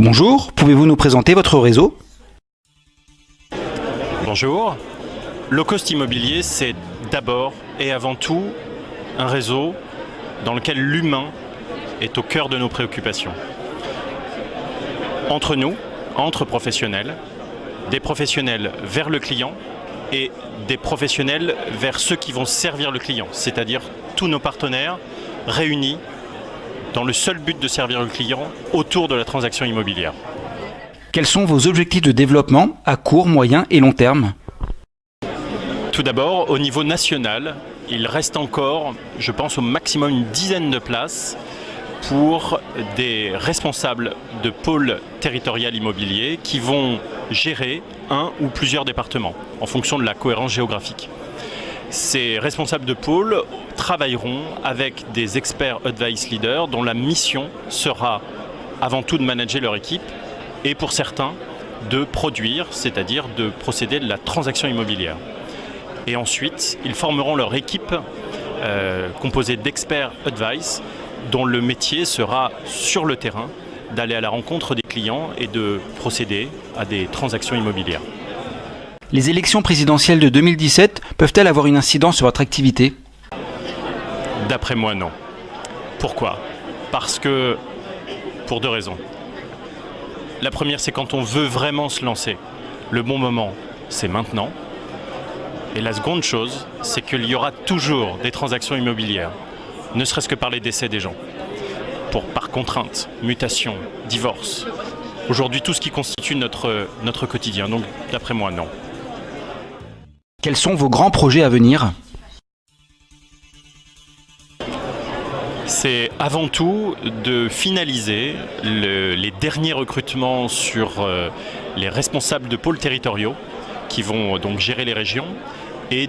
Bonjour, pouvez-vous nous présenter votre réseau? Bonjour. Low Cost Immobilier, c'est d'abord et avant tout un réseau dans lequel l'humain est au cœur de nos préoccupations. Entre nous, entre professionnels, des professionnels vers le client et des professionnels vers ceux qui vont servir le client, c'est-à-dire tous nos partenaires réunis dans le seul but de servir le client autour de la transaction immobilière. Quels sont vos objectifs de développement à court, moyen et long terme? Tout d'abord, au niveau national, il reste encore, je pense, au maximum une dizaine de places pour des responsables de pôles territorial immobilier qui vont gérer un ou plusieurs départements en fonction de la cohérence géographique. Ces responsables de pôle travailleront avec des experts advice leaders dont la mission sera avant tout de manager leur équipe et pour certains de produire, c'est-à-dire de procéder de la transaction immobilière. Et ensuite, ils formeront leur équipe composée d'experts advice dont le métier sera sur le terrain d'aller à la rencontre des clients et de procéder à des transactions immobilières. Les élections présidentielles de 2017 peuvent-elles avoir une incidence sur votre activité? D'après moi, non. Pourquoi? Parce que, pour deux raisons. La première, c'est quand on veut vraiment se lancer. Le bon moment, c'est maintenant. Et la seconde chose, c'est qu'il y aura toujours des transactions immobilières, ne serait-ce que par les décès des gens, par contrainte, mutation, divorce. Aujourd'hui, tout ce qui constitue notre quotidien. Donc, d'après moi, non. Quels sont vos grands projets à venir? C'est avant tout de finaliser les derniers recrutements sur les responsables de pôles territoriaux qui vont donc gérer les régions et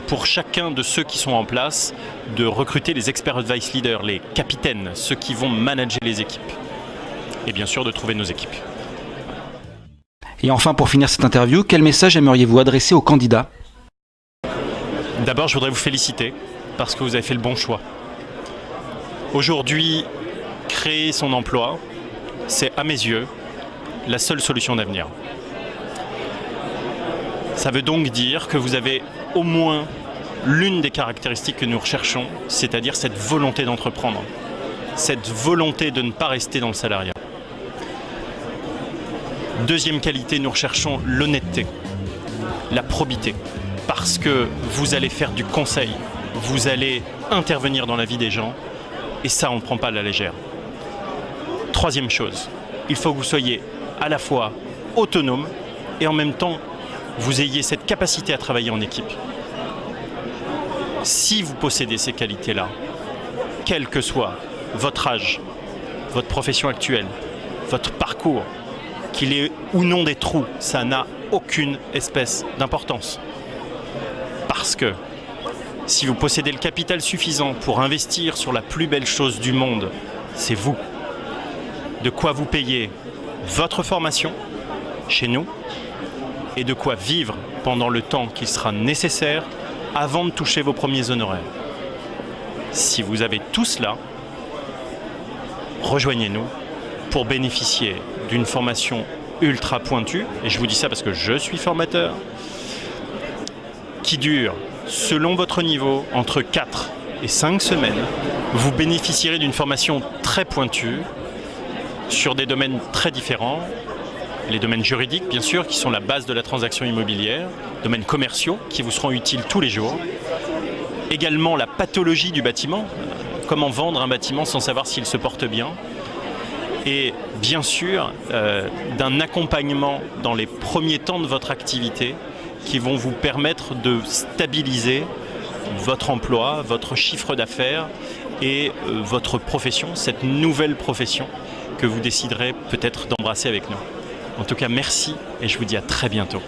pour chacun de ceux qui sont en place, de recruter les experts advice leaders, les capitaines, ceux qui vont manager les équipes. Et bien sûr de trouver nos équipes. Et enfin, pour finir cette interview, quel message aimeriez-vous adresser aux candidats? D'abord, je voudrais vous féliciter parce que vous avez fait le bon choix. Aujourd'hui, créer son emploi, c'est à mes yeux la seule solution d'avenir. Ça veut donc dire que vous avez au moins l'une des caractéristiques que nous recherchons, c'est-à-dire cette volonté d'entreprendre, cette volonté de ne pas rester dans le salariat. Deuxième qualité, nous recherchons l'honnêteté, la probité, parce que vous allez faire du conseil, vous allez intervenir dans la vie des gens, et ça, on ne prend pas à la légère. Troisième chose, il faut que vous soyez à la fois autonome et en même temps, vous ayez cette capacité à travailler en équipe. Si vous possédez ces qualités-là, quel que soit votre âge, votre profession actuelle, votre parcours, qu'il ait ou non des trous, ça n'a aucune espèce d'importance. Parce que si vous possédez le capital suffisant pour investir sur la plus belle chose du monde, c'est vous. De quoi vous payer votre formation chez nous et de quoi vivre pendant le temps qu'il sera nécessaire avant de toucher vos premiers honoraires. Si vous avez tout cela, rejoignez-nous pour bénéficier d'une formation ultra pointue, et je vous dis ça parce que je suis formateur, qui dure, selon votre niveau, entre 4 et 5 semaines. Vous bénéficierez d'une formation très pointue sur des domaines très différents. Les domaines juridiques, bien sûr, qui sont la base de la transaction immobilière, domaines commerciaux, qui vous seront utiles tous les jours. Également la pathologie du bâtiment, comment vendre un bâtiment sans savoir s'il se porte bien. Et bien sûr, d'un accompagnement dans les premiers temps de votre activité qui vont vous permettre de stabiliser votre emploi, votre chiffre d'affaires et votre profession, cette nouvelle profession que vous déciderez peut-être d'embrasser avec nous. En tout cas, merci et je vous dis à très bientôt.